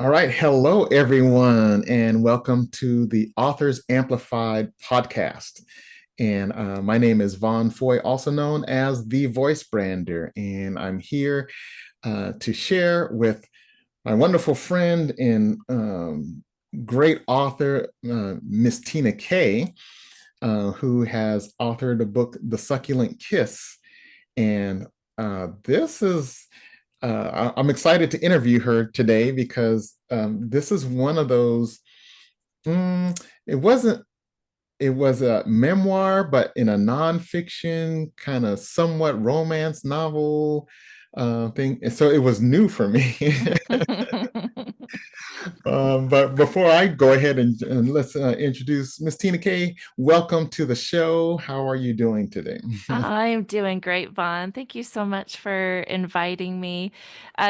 All right. Hello, everyone, and welcome to the Authors Amplified podcast. And my name is Vaughn Fahie, also known as the Voice Brander. And I'm here to share with my wonderful friend and great author, Miss Tina Kay, who has authored a book, The Succulent Kiss. And this is I'm excited to interview her today because this is one of those. It wasn't. It was a memoir, but in a nonfiction kind of somewhat romance novel thing. And so it was new for me. But before I go ahead and let's introduce Miss Tina Kay. Welcome to the show. How are you doing today? I'm doing great, Vaughn. Thank you so much for inviting me.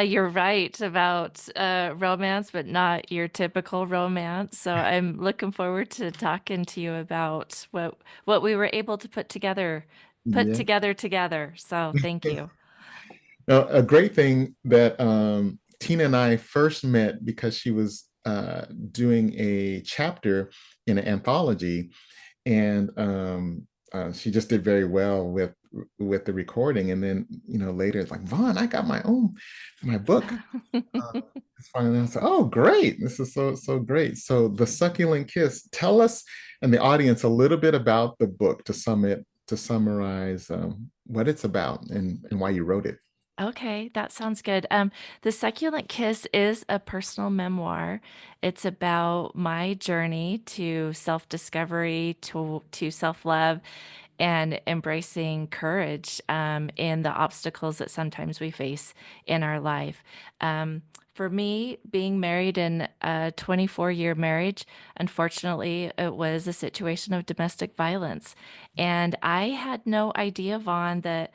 You're right about romance, but not your typical romance. So I'm looking forward to talking to you about what we were able to put Yeah. together. So thank you. Now, a great thing that Tina and I first met because she was doing a chapter in an anthology, and she just did very well with the recording. And then later it's like, Vaughn, I got my book. Uh, it's finally I said, oh, great! This is so great. So, The Succulent Kiss. Tell us and the audience a little bit about the book to summarize what it's about and why you wrote it. Okay, that sounds good. The Succulent Kiss is a personal memoir. It's about my journey to self-discovery, to self-love, and embracing courage in the obstacles that sometimes we face in our life. For me, being married in a 24-year marriage, unfortunately, it was a situation of domestic violence. And I had no idea, Vaughn, that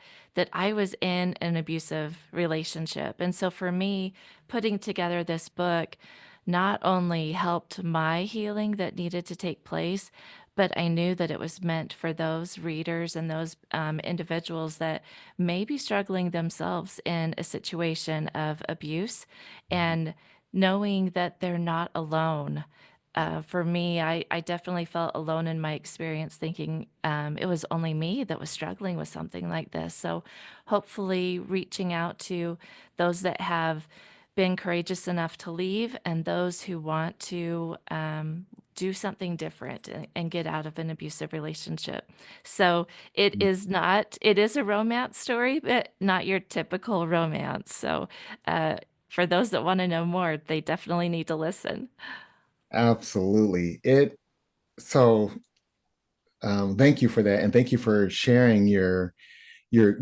I was in an abusive relationship. And so for me, putting together this book not only helped my healing that needed to take place, but I knew that it was meant for those readers and those individuals that may be struggling themselves in a situation of abuse and knowing that they're not alone. For me, I definitely felt alone in my experience, thinking it was only me that was struggling with something like this. So, hopefully, reaching out to those that have been courageous enough to leave and those who want to do something different and get out of an abusive relationship. So, it is a romance story, but not your typical romance. So, for those that want to know more, they definitely need to listen. Absolutely. So thank you for that. And thank you for sharing your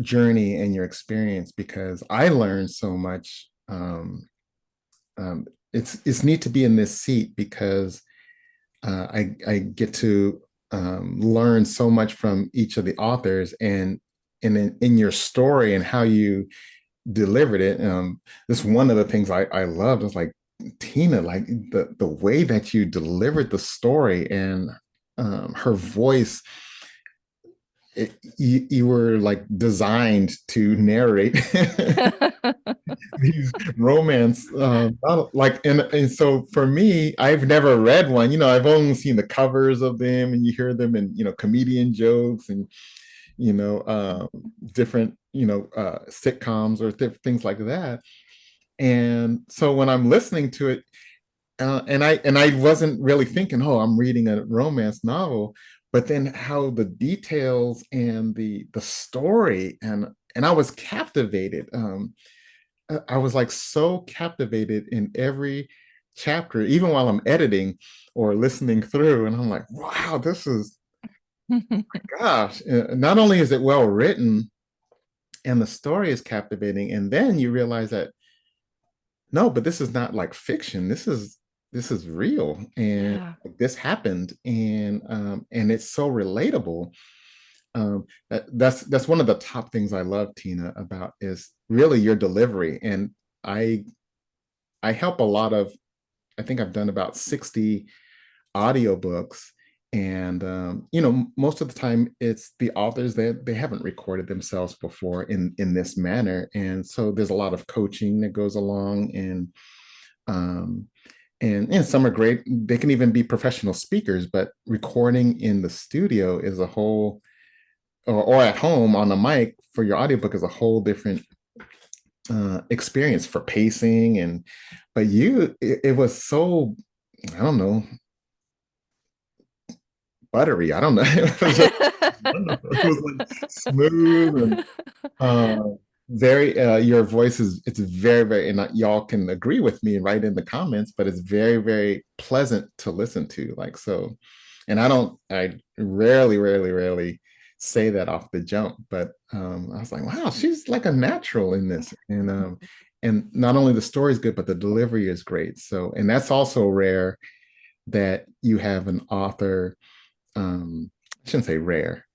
journey and your experience because I learned so much. It's neat to be in this seat because I get to learn so much from each of the authors and in your story and how you delivered it. This one of the things I loved was like Tina, like the way that you delivered the story and her voice. You were like designed to narrate these romance like and so for me I've never read one. I've only seen the covers of them and you hear them in comedian jokes and you know uh different sitcoms or things like that. And so when I'm listening to it, and I wasn't really thinking, oh, I'm reading a romance novel, but then how the details and the story and I was captivated. I was like so captivated in every chapter, even while I'm editing or listening through, and I'm like, wow, this is gosh. Not only is it well written and the story is captivating, and then you realize that no, but this is not like fiction. This is real, and Yeah. this happened, and it's so relatable. That's one of the top things I love, Tina, about is really your delivery. And I I help a lot of. I think I've done about 60 audiobooks, and most of the time it's the authors that they haven't recorded themselves before in this manner, and so there's a lot of coaching that goes along, and Um, and some are great. They can even be professional speakers, but recording in the studio is a whole, or at home on the mic for your audiobook is a whole different experience for pacing. And but it was so, I don't know, buttery. I don't know. It was just wonderful. It was like smooth and very your voice is, it's very, very, and y'all can agree with me and write in the comments, but it's very, very pleasant to listen to, like, so. And I rarely say that off the jump, but I was like, wow, she's like a natural in this. And not only the story is good, but the delivery is great. So, and that's also rare, that you have an author, I shouldn't say rare,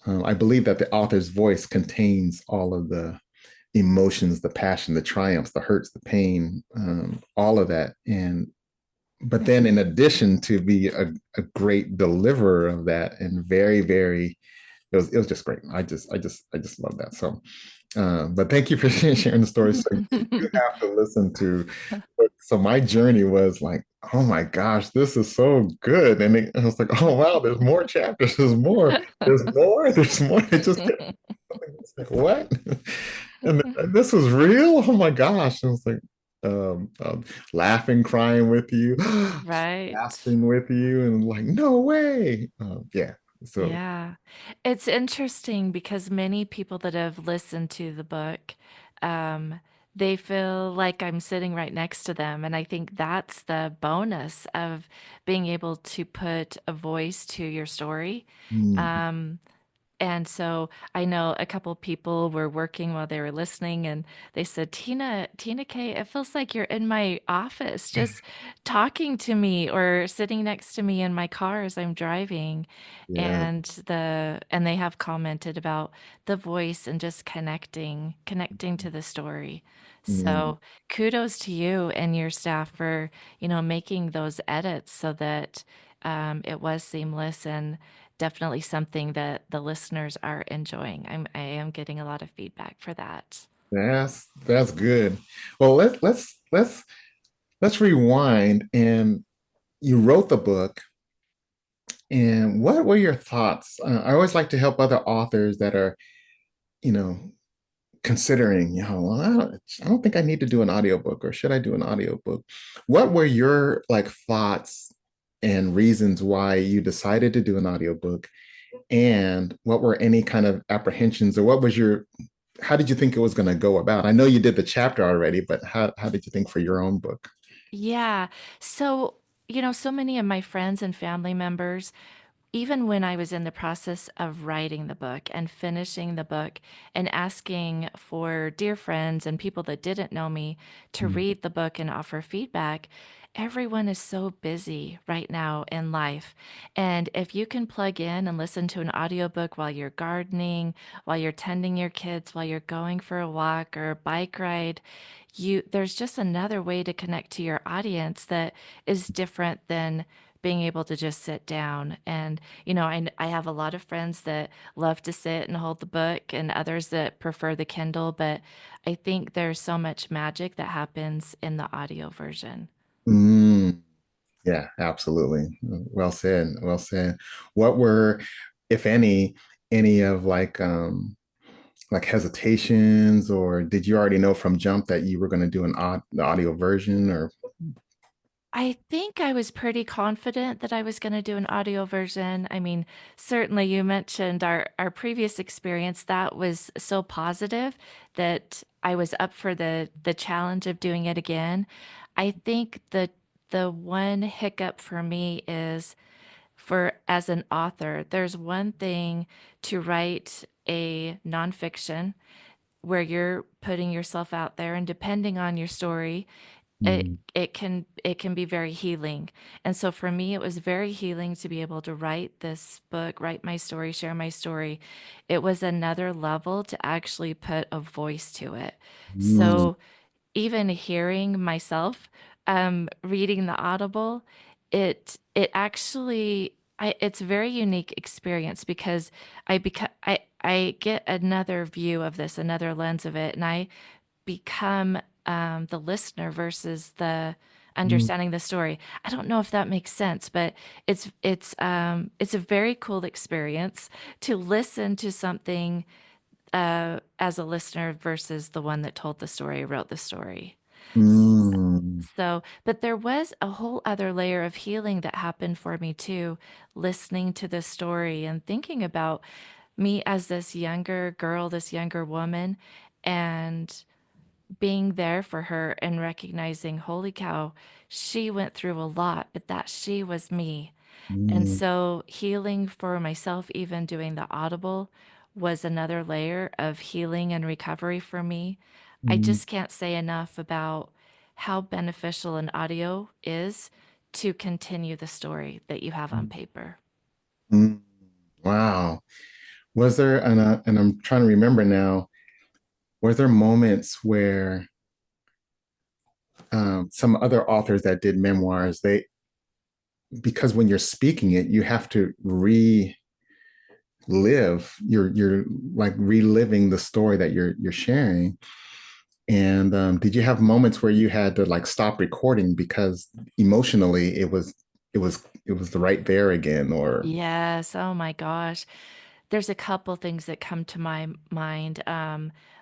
I believe that the author's voice contains all of the emotions, the passion, the triumphs, the hurts, the pain, all of that. And but then in addition to be a great deliverer of that, and very, very, it was just great. I just love that. So but thank you for sharing the story. So you have to listen to. So my journey was like, oh my gosh, this is so good. And I was like, oh wow, there's more chapters. There's more. There's more. There's more. It just kept, it's like, what? And this was real. Oh my gosh! I was like, laughing, crying with you, Right. gasping with you, and like, no way. Yeah. So. Yeah. It's interesting because many people that have listened to the book, um, they feel like I'm sitting right next to them. And I think that's the bonus of being able to put a voice to your story. Mm. Um, and so I know a couple people were working while they were listening, and they said, Tina K, it feels like you're in my office just talking to me or sitting next to me in my car as I'm driving. Yeah. And they have commented about the voice and just connecting to the story. Mm. So kudos to you and your staff for, making those edits so that it was seamless and definitely something that the listeners are enjoying. I am getting a lot of feedback for that. That's good. Well, let's rewind. And you wrote the book, and what were your thoughts? I always like to help other authors that are, you know, considering, well, I don't think I need to do an audiobook, or should I do an audiobook? What were your like thoughts and reasons why you decided to do an audiobook? And what were any kind of apprehensions, or what was your, how did you think it was going to go about? I know you did the chapter already, but how did you think for your own book? Yeah. So, so many of my friends and family members, even when I was in the process of writing the book and finishing the book and asking for dear friends and people that didn't know me to Mm. read the book and offer feedback, everyone is so busy right now in life. And if you can plug in and listen to an audiobook while you're gardening, while you're tending your kids, while you're going for a walk or a bike ride, there's just another way to connect to your audience that is different than being able to just sit down. And, I have a lot of friends that love to sit and hold the book and others that prefer the Kindle, but I think there's so much magic that happens in the audio version. Mm. Yeah, absolutely. Well said. Well said. What were, if any of like hesitations, or did you already know from jump that you were going to do the audio version, or? I think I was pretty confident that I was going to do an audio version. I mean, certainly you mentioned our previous experience that was so positive that I was up for the challenge of doing it again. I think the one hiccup for me is for as an author, there's one thing to write a nonfiction where you're putting yourself out there and depending on your story Mm. it can be very healing. And so for me, it was very healing to be able to write this book, write my story, share my story. It was another level to actually put a voice to it. Mm. So even hearing myself reading the Audible, it actually it's a very unique experience because I get another view of this, another lens of it, and I become the listener versus the Mm, understanding the story. I don't know if that makes sense, but it's a very cool experience to listen to something as a listener versus the one that told the story, wrote the story. mm, So, but there was a whole other layer of healing that happened for me too, listening to this story and thinking about me as this younger girl, this younger woman, and being there for her and recognizing, holy cow, she went through a lot, but that she was me. And mm, so healing for myself, even doing the audible, was another layer of healing and recovery for me. I mm, just can't say enough about how beneficial an audio is to continue the story that you have on mm, paper. mm. Wow. Was there, and I'm trying to remember now, were there moments where some other authors that did memoirs, because when you're speaking it, you have to you're like reliving the story that you're sharing. And did you have moments where you had to like stop recording because emotionally it was the right there again, or Yes. Oh my gosh. There's a couple things that come to my mind.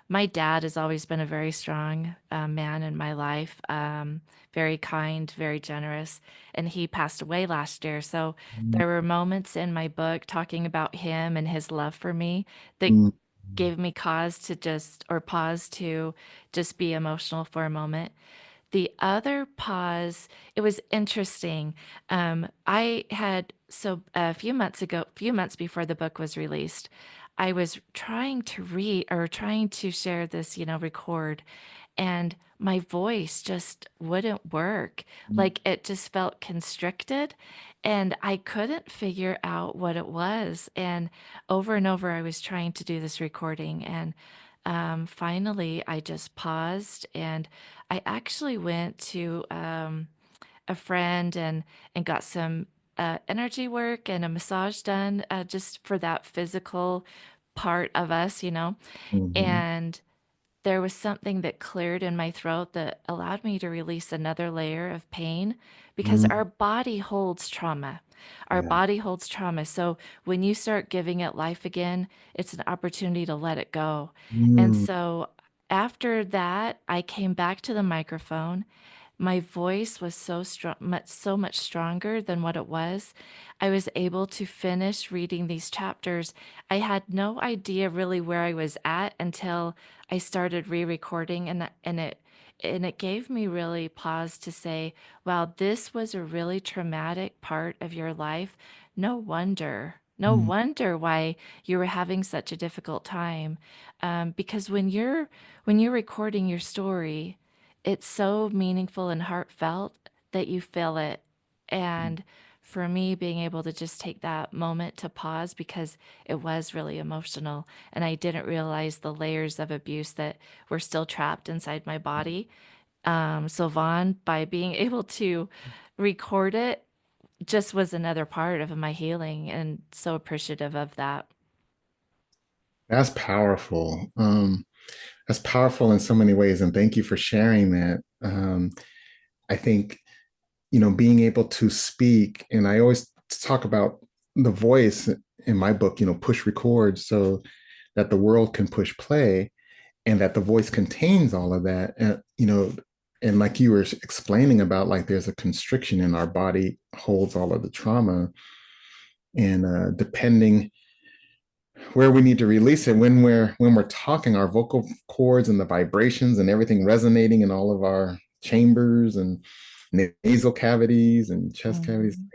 My dad has always been a very strong man in my life, very kind, very generous, and he passed away last year. So there were moments in my book talking about him and his love for me that mm, gave me cause to just, or pause to just be emotional for a moment. The other pause, it was interesting. I had, so a few months ago, few months before the book was released, I was trying to read or trying to share this, record, and my voice just wouldn't work. Like it just felt constricted, and I couldn't figure out what it was. And over, I was trying to do this recording, and finally, I just paused and I actually went to a friend and got some energy work and a massage done just for that physical part of us. mhm, And there was something that cleared in my throat that allowed me to release another layer of pain because mm, our body holds trauma. Our yeah, body holds trauma. So when you start giving it life again, it's an opportunity to let it go. And mm, so after that, I came back to the microphone. My voice was so strong, so much stronger than what it was. I was able to finish reading these chapters. I had no idea really where I was at until I started re-recording, and it gave me really pause to say, wow, this was a really traumatic part of your life. No wonder. No mm, wonder why you were having such a difficult time. Because when you're recording your story, it's so meaningful and heartfelt that you feel it. And for me, being able to just take that moment to pause because it was really emotional and I didn't realize the layers of abuse that were still trapped inside my body. So Vaughn, by being able to record it, just was another part of my healing and so appreciative of that. that's powerful. That's powerful in so many ways, and thank you for sharing that. I think being able to speak, and I always talk about the voice in my book, push record so that the world can push play, and that the voice contains all of that. And like you were explaining about, like there's a constriction in our body holds all of the trauma, and depending where we need to release it, when we're talking, our vocal cords and the vibrations and everything resonating in all of our chambers and nasal cavities and chest cavities, Mhm.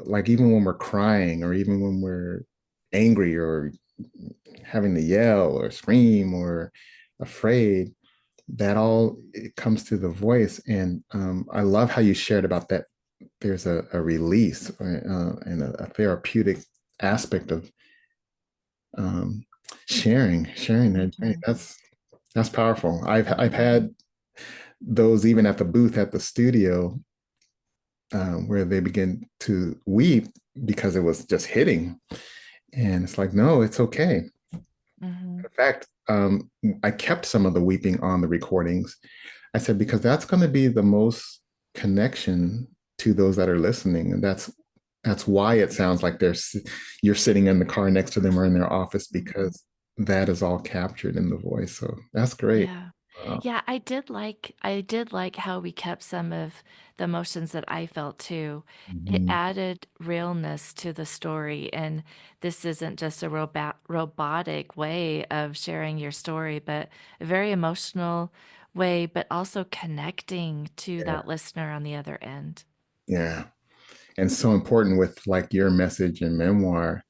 like even when we're crying or even when we're angry or having to yell or scream or afraid, that all it comes through the voice. And I love how you shared about that. There's a release and a therapeutic aspect of um, sharing that journey. Mhm. That's powerful. I've had those even at the booth at the studio, where they begin to weep because it was just hitting, and it's like, no, it's okay. Mhm. In fact, I kept some of the weeping on the recordings. I said, because that's going to be the most connection to those that are listening. And that's why it sounds like you're sitting in the car next to them or in their office, because that is all captured in the voice. So that's great. Yeah. Uh, Yeah, I did like how we kept some of the emotions that I felt too. It mhm. added realness to the story, and this isn't just a robotic way of sharing your story, but a very emotional way, but also connecting to Yeah, that listener on the other end. yeah. And so important with like your message and memoir.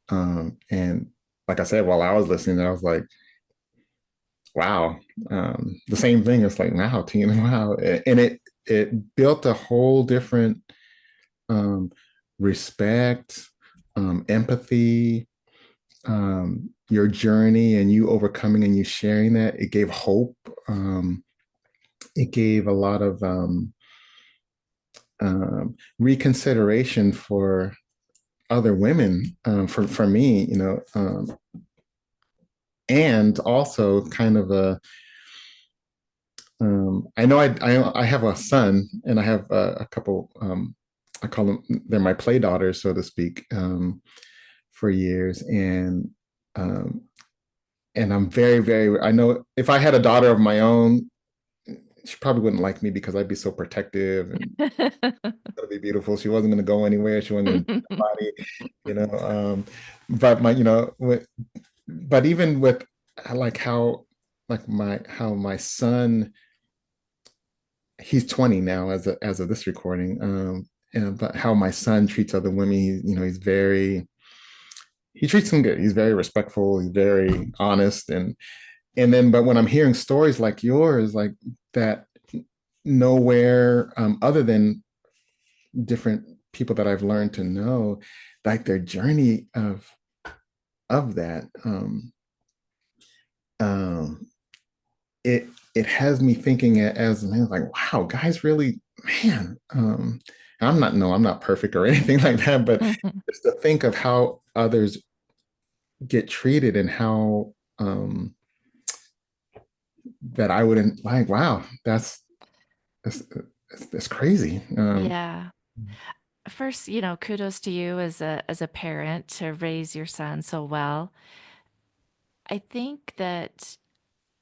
And like I said, while I was listening, I was like, wow. The same thing. It's like, wow, Tina, wow. And it built a whole different um, respect, empathy, your journey and you overcoming and you sharing that. It gave hope. It gave a lot of reconsideration for other women, for me, and also kind of I know I have a son and I have a couple, I call them, they're my play daughters, so to speak, for years. Um, and I'm very, very, I know if I had a daughter of my own, she probably wouldn't like me because I'd be so protective and gonna be beautiful. She wasn't gonna go anywhere. She wasn't gonna do body, you know. But but even with like how, like how my son, he's 20 now as of this recording. But how my son treats other women, he treats them good. He's very respectful. He's very honest, and then but when I'm hearing stories like yours, like that, nowhere other than different people that I've learned to know, like their journey of that, um, it it has me thinking as a man, like, wow, guys really, man. I'm not perfect or anything like that, but just to think of how others get treated and how that I wouldn't like, wow, that's that's crazy. Yeah. First, kudos to you as a parent to raise your son so well. I think that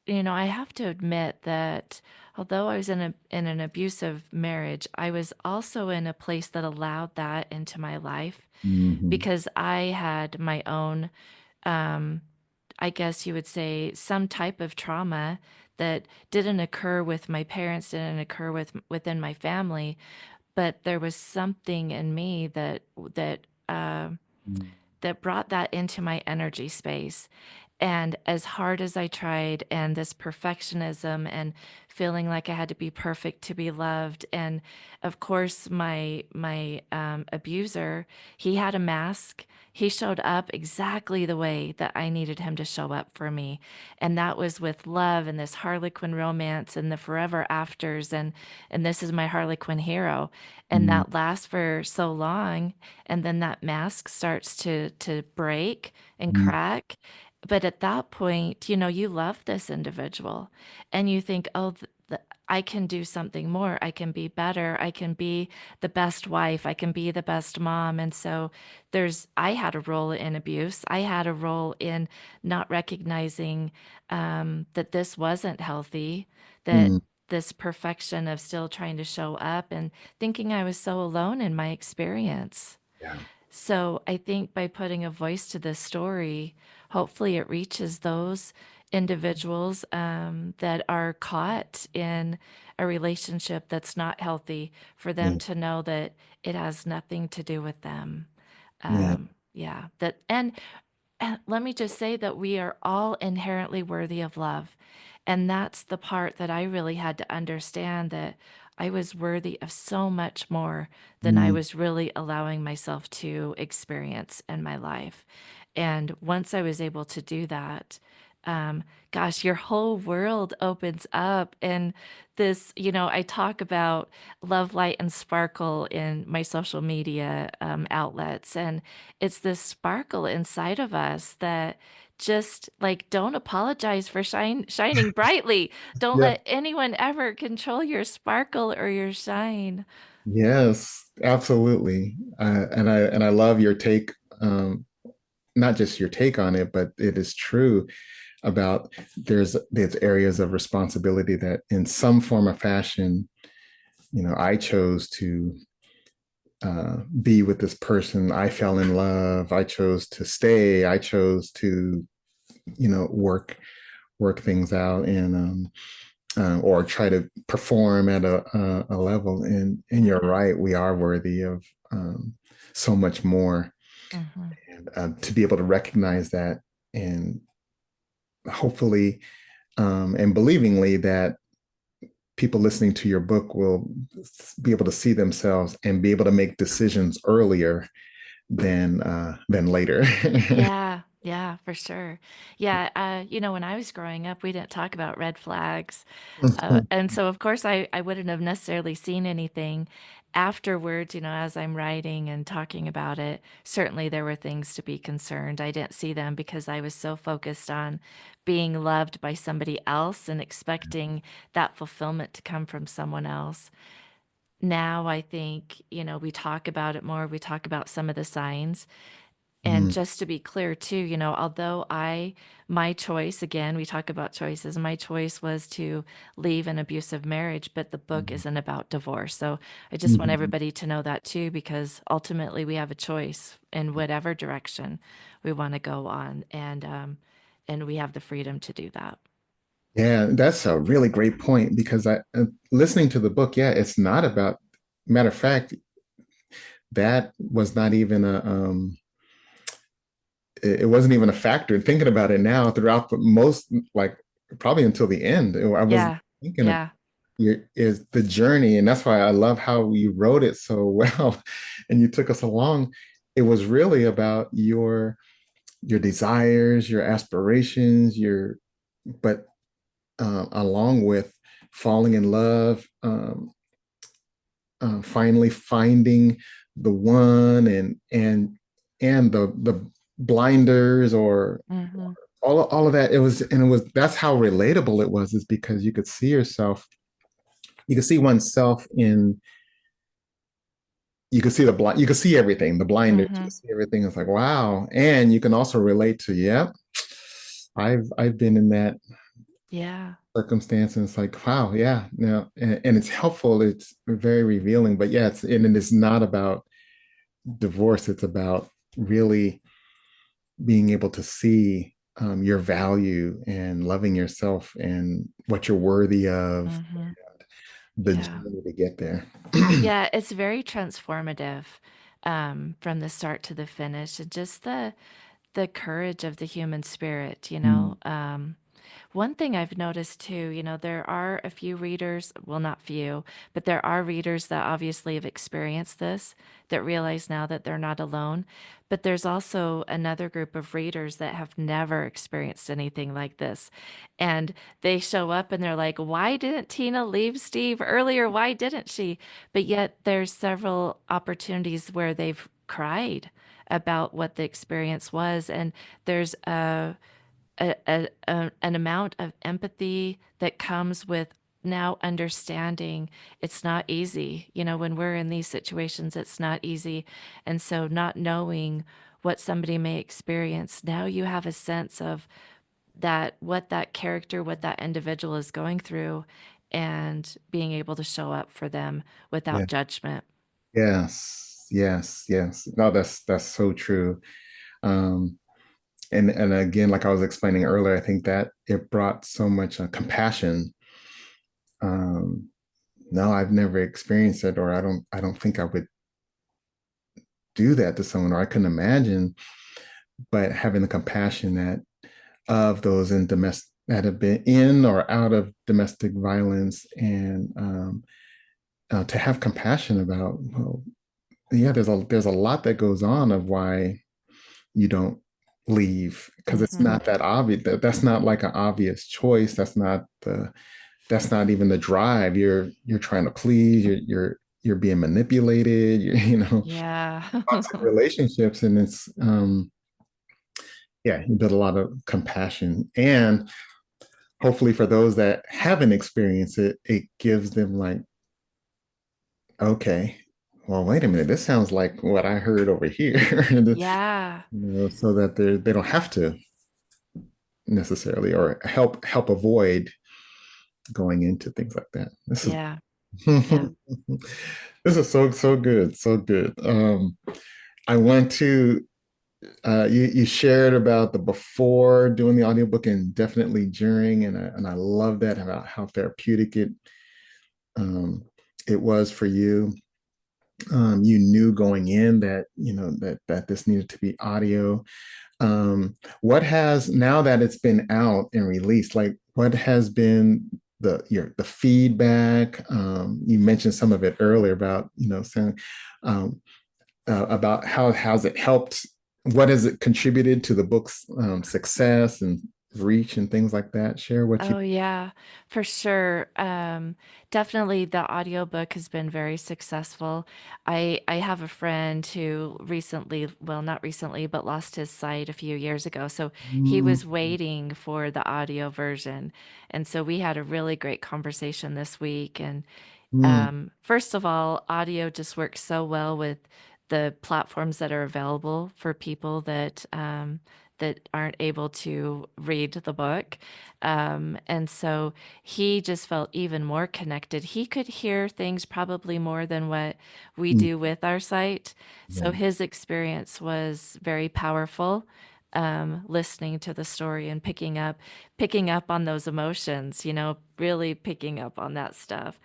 I have to admit that although I was in an abusive marriage, I was also in a place that allowed that into my life Mhm. because I had my own, um, I guess you would say, some type of trauma that didn't occur with my parents, didn't occur within my family, but there was something in me that brought that into my energy space. And as hard as I tried, and this perfectionism and feeling like I had to be perfect to be loved, and of course, my abuser, he had a mask. He showed up exactly the way that I needed him to show up for me, and that was with love and this Harlequin romance and the forever afters, and this is my Harlequin hero, and Mhm. that lasts for so long, and then that mask starts to break and Mhm. crack. But at that point, you love this individual and you think, oh, I can do something more. I can be better. I can be the best wife. I can be the best mom. And so I had a role in abuse. I had a role in not recognizing that this wasn't healthy, that Mhm. this perfection of still trying to show up and thinking I was so alone in my experience. Yeah. So I think by putting a voice to this story, hopefully it reaches those individuals that are caught in a relationship that's not healthy for them Yeah. to know that it has nothing to do with them. Yeah. Yeah, and let me just say that we are all inherently worthy of love. And that's the part that I really had to understand that I was worthy of so much more than I Mhm. was really allowing myself to experience in my life. And once I was able to do that, um, gosh, your whole world opens up. And this, I talk about love, light, and sparkle in my social media outlets. And it's this sparkle inside of us that just like don't apologize for shining brightly. Don't Yeah. let anyone ever control your sparkle or your shine. Yes, absolutely. And I love your take, not just your take on it, but it is true about there's areas of responsibility that in some form or fashion, I chose to be with this person. I fell in love. I chose to stay. I chose to, work things out and or try to perform at a level. And you're Hmm. right, we are worthy of so much more. Hmm. And to be able to recognize that, and hopefully and believingly that people listening to your book will be able to see themselves and be able to make decisions earlier than later. Yeah, yeah, for sure. Yeah, when I was growing up, we didn't talk about red flags. And so, of course, I wouldn't have necessarily seen anything afterwards, as I'm writing and talking about it. Certainly, there were things to be concerned. I didn't see them because I was so focused on being loved by somebody else and expecting that fulfillment to come from someone else. Now, I think, we talk about it more. We talk about some of the signs. And Mm, just to be clear too, although my choice, again, we talk about choices, my choice was to leave an abusive marriage, but the book mhm, isn't about divorce. So I just want mhm. everybody to know that too, because ultimately we have a choice in whatever direction we want to go on. And we have the freedom to do that. Yeah, that's a really great point because listening to the book, yeah, it's not about, matter of fact, that was not even it wasn't even a factor. Thinking about it now, throughout the most, like probably until the end, I was Yeah. thinking of Yeah. is the journey, and that's why I love how you wrote it so well, and you took us along. It was really about your desires, your aspirations, but along with falling in love, finally finding the one, and the blinders, or Hmm. all of that. It was that's how relatable it was, is because you could see yourself, you could see oneself in, you could see you could see everything, the blinders, you could Hmm. see everything. It's like, wow. And you can also relate to, yeah, I've been in that Yeah. circumstance, and it's like, wow, yeah, no, and it's helpful, it's very revealing. But yeah, it's not about divorce, it's about really being able to see your value and loving yourself and what you're worthy of, Hmm. the Yeah. journey to get there. Yeah, it's very transformative from the start to the finish. And just the courage of the human spirit, Mm, one thing I've noticed too, there are a few readers, well, not few, but there are readers that obviously have experienced this, that realize now that they're not alone. But there's also another group of readers that have never experienced anything like this. And they show up and they're like, why didn't Tina leave Steve earlier? Why didn't she? But yet there's several opportunities where they've cried about what the experience was. And there's an amount of empathy that comes with now understanding it's not easy. When we're in these situations, it's not easy. And so, not knowing what somebody may experience, now you have a sense of that, what that character, what that individual is going through, and being able to show up for them yeah. without judgment. Yes, yes, yes. No, that's so true. Um, and again, like I was explaining earlier, I think that it brought so much compassion. Um, no, I've never experienced it, or I don't think I would do that to someone, or I couldn't imagine. But having the compassion that of those in domestic, that have been in or out of domestic violence, and to have compassion about, well, yeah, there's a lot that goes on of why you don't leave because it's Hmm. not that obvious. That's not like an obvious choice. That's not even the drive. You're trying to please. You're being manipulated. Yeah. Toxic relationships, and it's yeah, you build a lot of compassion, and hopefully for those that haven't experienced it, it gives them like, okay, well, wait a minute, this sounds like what I heard over here, Yeah. so that they don't have to necessarily or help avoid going into things like that. This is Yeah. Yeah. this is so good, so good. I want to you shared about the before doing the audiobook and definitely during, and I love that about how therapeutic um, it was for you. You knew going in that that this needed to be audio. What has, now that it's been out and released, like what has been the feedback? You mentioned some of it earlier about saying um, about how has it helped, what has it contributed to the book's success and reach and things like that. Share what you. Oh yeah, for sure. Definitely the audiobook has been very successful. I have a friend who recently, well, not recently, but lost his sight a few years ago. So he Mm, was waiting for the audio version. And so we had a really great conversation this week. And mm, first of all, audio just works so well with the platforms that are available for people that aren't able to read the book. And so he just felt even more connected. He could hear things probably more than what we mm, do with our sight. So yeah. his experience was very powerful. Listening to the story and picking up on those emotions, really picking up on that stuff.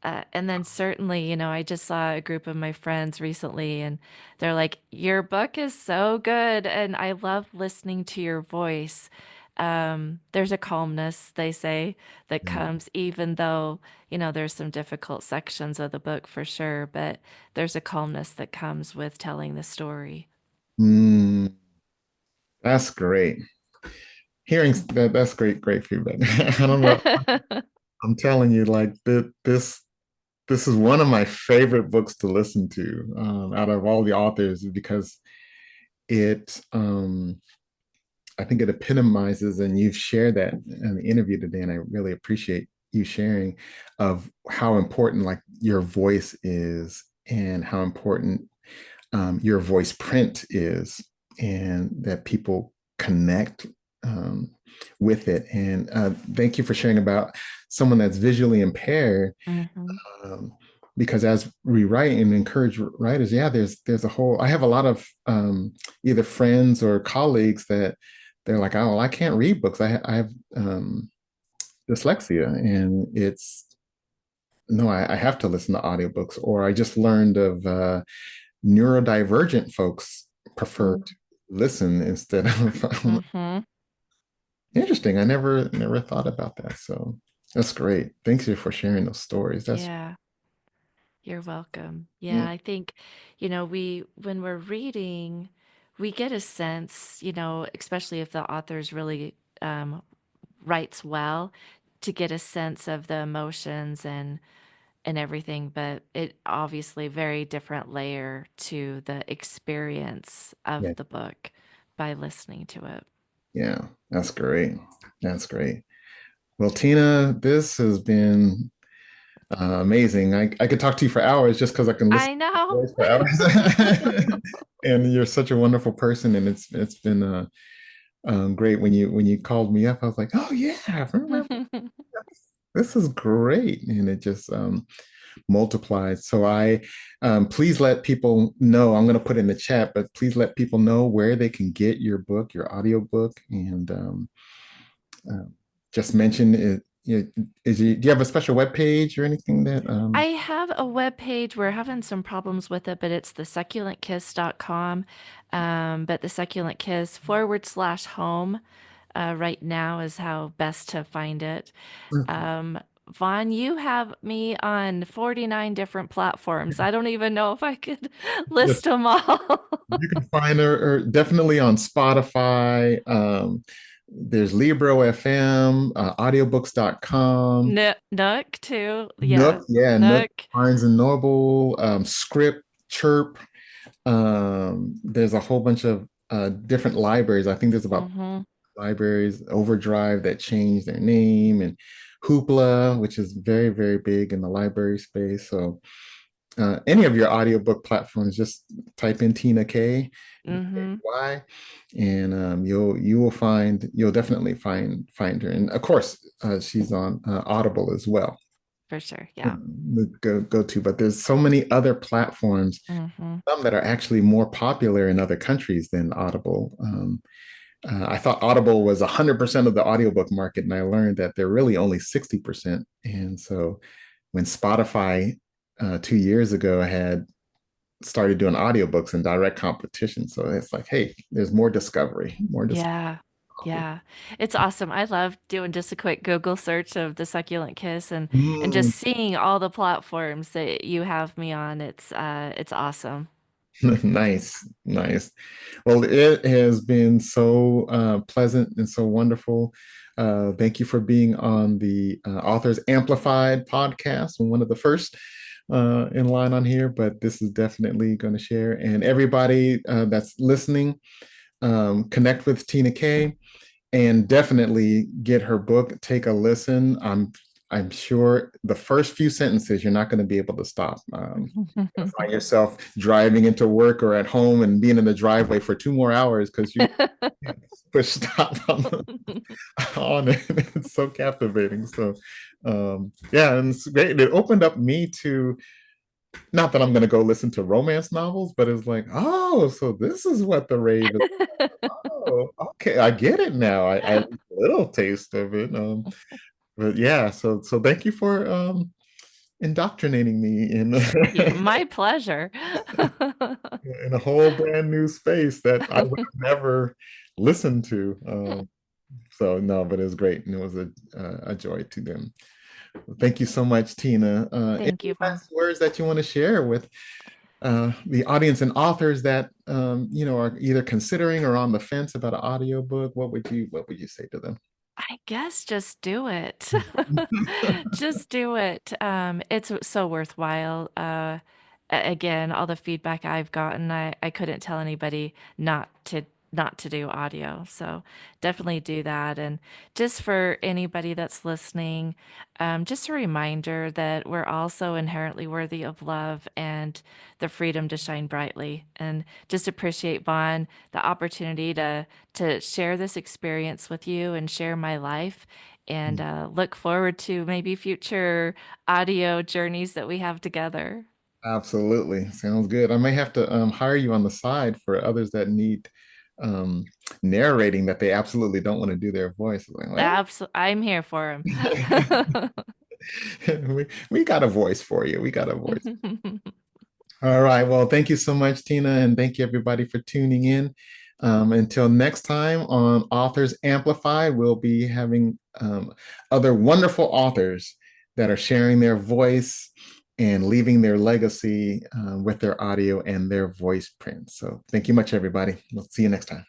And then certainly, I just saw a group of my friends recently and they're like, your book is so good. And I love listening to your voice. There's a calmness, they say, that Yeah. comes even though, there's some difficult sections of the book for sure, but there's a calmness that comes with telling the story. Mm, that's great. Hearing that, that's great feedback. I don't know. I'm telling you, like this is one of my favorite books to listen to out of all the authors because it I think it epitomizes, and you've shared that in the interview today, and I really appreciate you sharing of how important like your voice is and how important your voice print is, and that people connect um, with it. And thank you for sharing about someone that's visually impaired, Hmm. um, because as we write and encourage writers, yeah, there's a whole. I have a lot of either friends or colleagues that they're like, oh, well, I can't read books. I have dyslexia, and it's no, I have to listen to audiobooks. Or I just learned of neurodivergent folks prefer to listen instead of. Hmm. Interesting. I never thought about that. So that's great. Thank you for sharing those stories. That's Yeah. You're welcome. Yeah, mm, I think, when we're reading, we get a sense, especially if the author's really writes well, to get a sense of the emotions and everything, but it obviously very different layer to the experience yeah, of the book by listening to it. yeah. That's great. That's great. Well, Tina, this has been amazing. I could talk to you for hours just because I can listen I to your know. voice for hours. And you're such a wonderful person, and it's been great when you called me up. I was like, oh yeah, I remember. This is great, and it just multiplied. So I please let people know. I'm going to put in the chat, but please let people know where they can get your book, your audiobook, and uh, just mention it. Do you have a special web page or anything that I have a web page. We're having some problems with it, but it's the succulentkiss.com. But the succulent kiss /home right now is how best to find it. okay. Um, Vaughn, you have me on 49 different platforms. I don't even know if I could list Yes, them all. you can find her definitely on Spotify. There's Libro FM, audiobooks.com, Nook too. Yeah, Nook, yeah, Nook, Nook. Barnes and Noble, Script, Chirp. There's a whole bunch of different libraries. I think there's about Hmm. libraries, Overdrive that changed their name, and Hoopla, which is very, very big in the library space. So any of your audiobook platforms, just type in Tina K, Hmm. Why, and you'll definitely find her. And of course, she's on Audible as well. For sure. Yeah. The go to, but there's so many other platforms, Hmm. some that are actually more popular in other countries than Audible. I thought Audible was 100% of the audiobook market, and I learned that they're really only 60%. And so when Spotify 2 years ago had started doing audiobooks in direct competition, so it's like, hey, there's more discovery, more discovery. Yeah. Yeah. It's awesome. I love doing just a quick Google search of the Succulent Kiss and just Mm, seeing all the platforms that you have me on. It's awesome. nice, nice. Well, it has been so pleasant and so wonderful. Thank you for being on the Authors Amplified podcast, and one of the first in line on here. But this is definitely going to share. And everybody that's listening, connect with Tina K and definitely get her book. Take a listen. I'm sure the first few sentences you're not going to be able to stop. Find yourself driving into work or at home and being in the driveway for 2 more hours because you push stop on it. It's so captivating. So, yeah, and it's great. It opened up me to, not that I'm going to go listen to romance novels, but it's like, oh, so this is what the rave is. Oh, okay, I get it now. I have a little taste of it. But yeah, so thank you for indoctrinating me in My pleasure. in a whole brand new space that I would have never listened to. So no, but it was great, and it was a joy to them. Thank you so much, Tina. Thank Any you, Vaughn. last words that you want to share with the audience and authors that are either considering or on the fence about an audiobook? What would you say to them? I guess just do it. Just do it. It's so worthwhile. Again, all the feedback I've gotten, I couldn't tell anybody not to do audio. So definitely do that. And just for anybody that's listening, just a reminder that we're also inherently worthy of love and the freedom to shine brightly. And just appreciate, Vaughn, the opportunity to share this experience with you and share my life. And look forward to maybe future audio journeys that we have together. Absolutely. Sounds good. I may have to hire you on the side for others that need um, narrating that they absolutely don't want to do their voice. Like, well, I'm here for him. we got a voice for you. We got a voice. All right. Well, thank you so much, Tina, and thank you everybody for tuning in. Until next time on Authors Amplified, we'll be having other wonderful authors that are sharing their voice and leaving their legacy with their audio and their voice print. So thank you much, everybody. We'll see you next time.